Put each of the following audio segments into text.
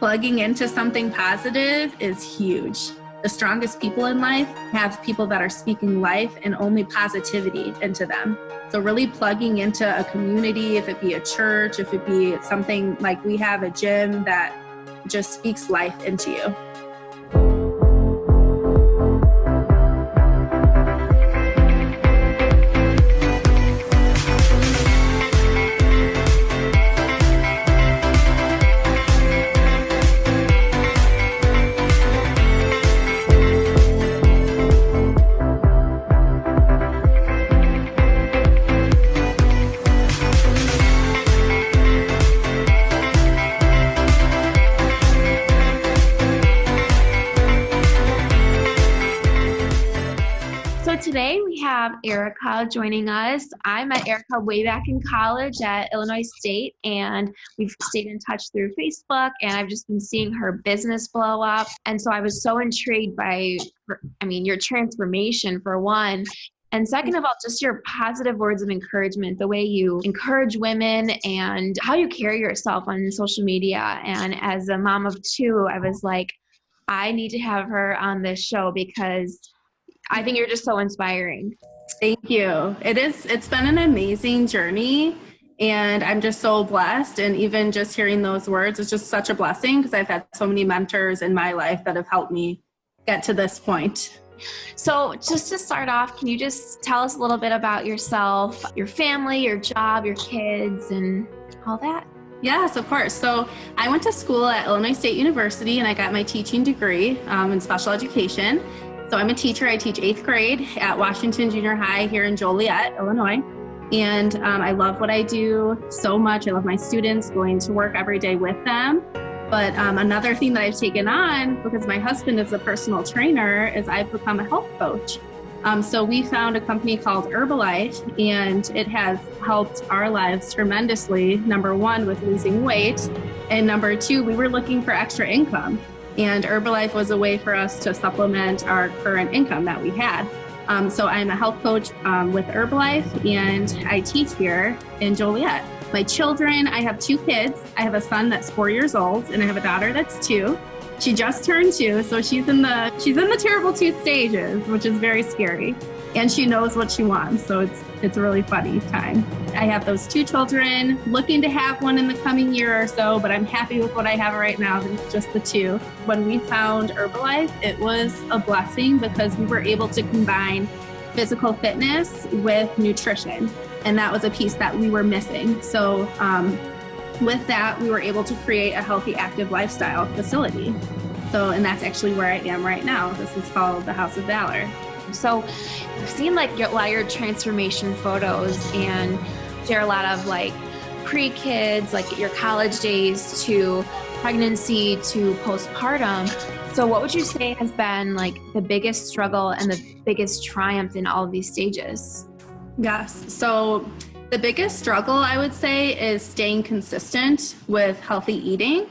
plugging into something positive is huge. The strongest people in life have people that are speaking life and only positivity into them. So really plugging into a community, if it be a church, if it be something like we have a gym that just speaks life into you. Today we have Erika joining us. I met Erika way back in college at Illinois State, and we've stayed in touch through Facebook, and I've just been seeing her business blow up. And so I was so intrigued by, your transformation for one, and second of all, just your positive words of encouragement, the way you encourage women and how you carry yourself on social media. And as a mom of two, I was like, I need to have her on this show because I think you're just so inspiring. Thank you. It's been an amazing journey, and I'm just so blessed. And even just hearing those words is just such a blessing because I've had so many mentors in my life that have helped me get to this point. So just to start off, can you just tell us a little bit about yourself, your family, your job, your kids, and all that? Yes, of course. So I went to school at Illinois State University, and I got my teaching degree in special education. So I'm a teacher. I teach 8th grade at Washington Junior High here in Joliet, Illinois. And I love what I do so much. I love my students, going to work every day with them. But another thing that I've taken on, because my husband is a personal trainer, is I've become a health coach. So we found a company called Herbalife, and it has helped our lives tremendously. Number one, with losing weight. And number two, we were looking for extra income. And Herbalife was a way for us to supplement our current income that we had. So I'm a health coach with Herbalife, and I teach here in Joliet. My children, I have 2 kids. I have a son that's 4 years old, and I have a daughter that's 2. She just turned 2, so she's in the terrible 2 stages, which is very scary. And she knows what she wants, so it's a really funny time. I have those 2 children, looking to have one in the coming year or so, but I'm happy with what I have right now, just the 2. When we found Herbalife, it was a blessing because we were able to combine physical fitness with nutrition, and that was a piece that we were missing. So with that, we were able to create a healthy, active lifestyle facility. So, and that's actually where I am right now. This is called the House of Valor. So I've seen a lot of your transformation photos and share a lot of pre-kids, your college days to pregnancy to postpartum. So what would you say has been the biggest struggle and the biggest triumph in all of these stages? Yes. So the biggest struggle, I would say, is staying consistent with healthy eating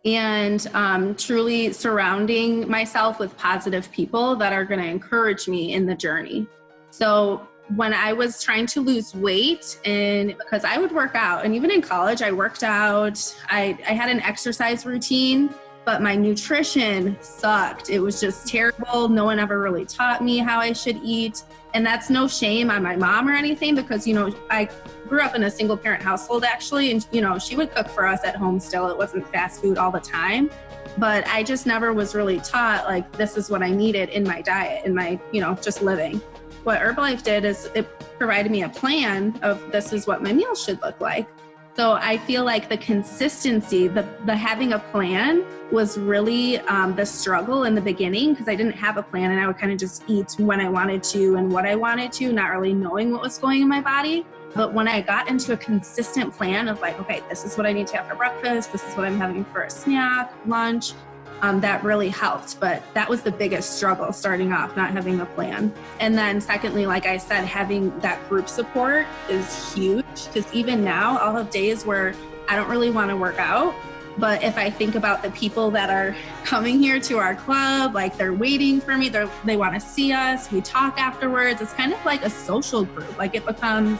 and truly surrounding myself with positive people that are going to encourage me in the journey. So when I was trying to lose weight, and because I would work out, and even in college, I worked out, I had an exercise routine, but my nutrition sucked. It was just terrible. No one ever really taught me how I should eat. And that's no shame on my mom or anything because, I grew up in a single parent household actually. And, she would cook for us at home still. It wasn't fast food all the time. But I just never was really taught this is what I needed in my diet, in my, just living. What Herbalife did is it provided me a plan of this is what my meals should look like. So I feel like the consistency, the having a plan was really the struggle in the beginning because I didn't have a plan and I would kind of just eat when I wanted to and what I wanted to, not really knowing what was going in my body. But when I got into a consistent plan of okay, this is what I need to have for breakfast, this is what I'm having for a snack, lunch, that really helped. But that was the biggest struggle starting off, not having a plan. And then secondly, like I said, having that group support is huge because even now I'll have days where I don't really want to work out. But if I think about the people that are coming here to our club, they're waiting for me, they want to see us, we talk afterwards. It's kind of like a social group. It becomes,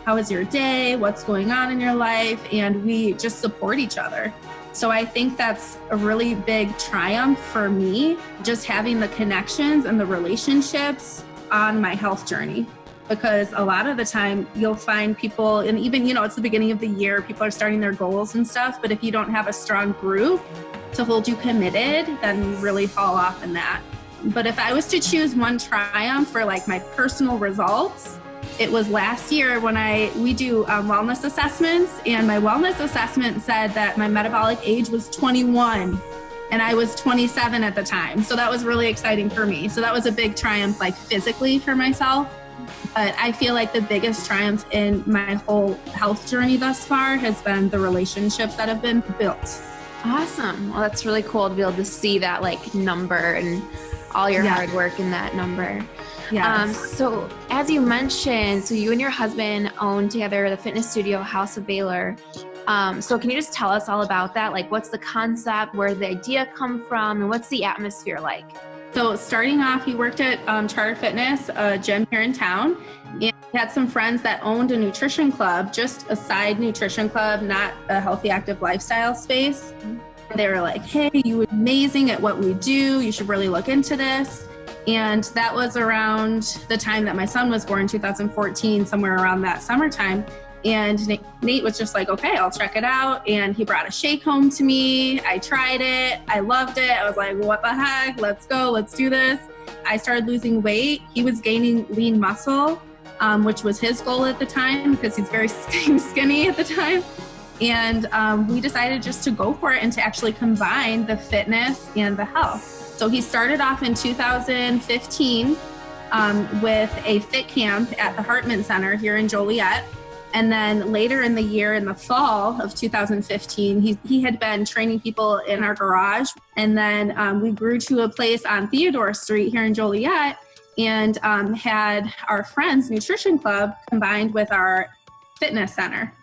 how was your day? What's going on in your life? And we just support each other. So I think that's a really big triumph for me, just having the connections and the relationships on my health journey. Because a lot of the time you'll find people, and even, it's the beginning of the year, people are starting their goals and stuff. But if you don't have a strong group to hold you committed, then you really fall off in that. But if I was to choose one triumph for like my personal results, it was last year when we do wellness assessments, and my wellness assessment said that my metabolic age was 21 and I was 27 at the time. So that was really exciting for me. So that was a big triumph, like physically for myself. But I feel like the biggest triumph in my whole health journey thus far has been the relationships that have been built. Awesome. Well, that's really cool to be able to see that like number and all your hard work in that number. Yes. So as you mentioned, so you and your husband own together the fitness studio House of Valor. So can you just tell us all about that? Like, what's the concept, where did the idea come from, and what's the atmosphere like? So starting off, he worked at Charter Fitness, a gym here in town, and he had some friends that owned a nutrition club, just a side nutrition club, not a healthy, active lifestyle space. They were like, hey, you're amazing at what we do. You should really look into this. And that was around the time that my son was born, 2014, somewhere around that summertime. And Nate was just like, okay, I'll check it out. And he brought a shake home to me. I tried it. I loved it. I was like, what the heck? Let's go. Let's do this. I started losing weight. He was gaining lean muscle, which was his goal at the time because he's very skinny at the time. And we decided just to go for it and to actually combine the fitness and the health. So he started off in 2015 with a fit camp at the Hartman Center here in Joliet. And then later in the year, in the fall of 2015, he had been training people in our garage. And then we grew to a place on Theodore Street here in Joliet and had our friends' nutrition club combined with our fitness center.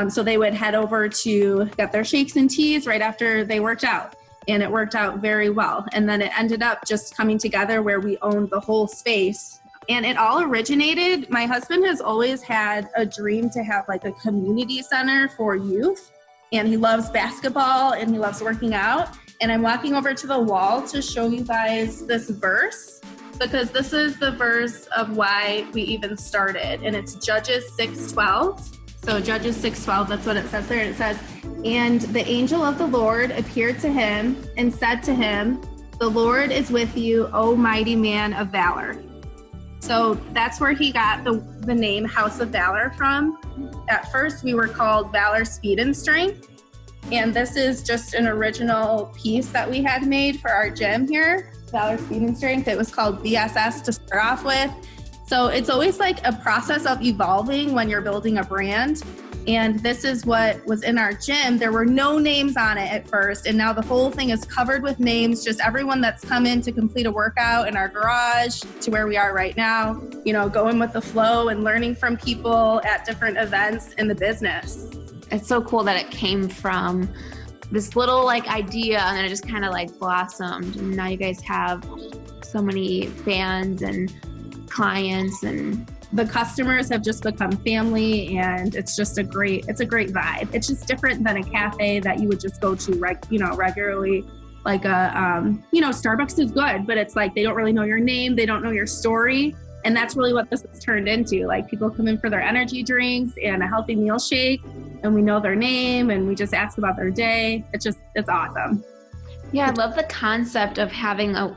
So they would head over to get their shakes and teas right after they worked out. And it worked out very well. And then it ended up just coming together where we owned the whole space. And it all originated, my husband has always had a dream to have like a community center for youth. And he loves basketball and he loves working out. And I'm walking over to the wall to show you guys this verse, because this is the verse of why we even started. And it's Judges 6:12. So Judges 6:12, that's what it says there. It says, and the angel of the Lord appeared to him and said to him, the Lord is with you, O mighty man of valor. So that's where he got the name House of Valor from. At first, we were called Valor Speed and Strength. And this is just an original piece that we had made for our gym here, Valor Speed and Strength. It was called VSS to start off with. So it's always like a process of evolving when you're building a brand. And this is what was in our gym. There were no names on it at first. And now the whole thing is covered with names, just everyone that's come in to complete a workout in our garage to where we are right now, going with the flow and learning from people at different events in the business. It's so cool that it came from this little like idea and then it just kind of like blossomed. And now you guys have so many fans and clients, and the customers have just become family, and it's just a great vibe. It's just different than a cafe that you would just go to regularly. Like Starbucks is good, but it's like they don't really know your name, they don't know your story. And that's really what this has turned into. Like people come in for their energy drinks and a healthy meal shake, and we know their name and we just ask about their day. It's awesome. Yeah, I love the concept of having a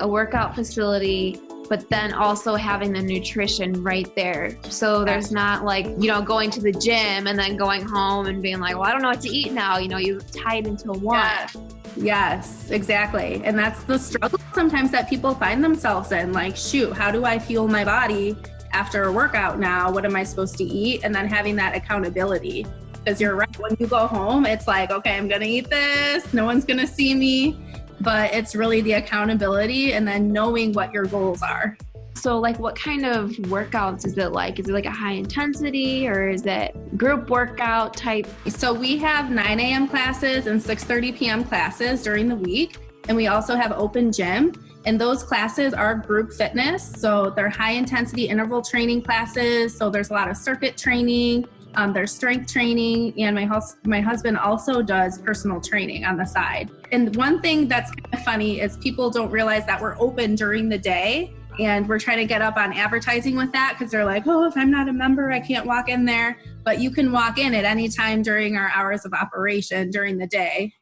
workout facility, but then also having the nutrition right there. So there's not like, going to the gym and then going home and being like, well, I don't know what to eat now. You tie it into one. Yeah. Yes, exactly. And that's the struggle sometimes that people find themselves in. Like, shoot, how do I fuel my body after a workout now? What am I supposed to eat? And then having that accountability. Because you're right, when you go home, it's like, okay, I'm going to eat this. No one's going to see me. But it's really the accountability and then knowing what your goals are. So like what kind of workouts is it like? Is it like a high intensity or is it group workout type? So we have 9 a.m. classes and 6:30 p.m. classes during the week. And we also have open gym. And those classes are group fitness. So they're high intensity interval training classes. So there's a lot of circuit training. There's strength training, and my husband also does personal training on the side. And one thing that's kind of funny is people don't realize that we're open during the day, and we're trying to get up on advertising with that because they're like, oh, if I'm not a member, I can't walk in there. But you can walk in at any time during our hours of operation during the day.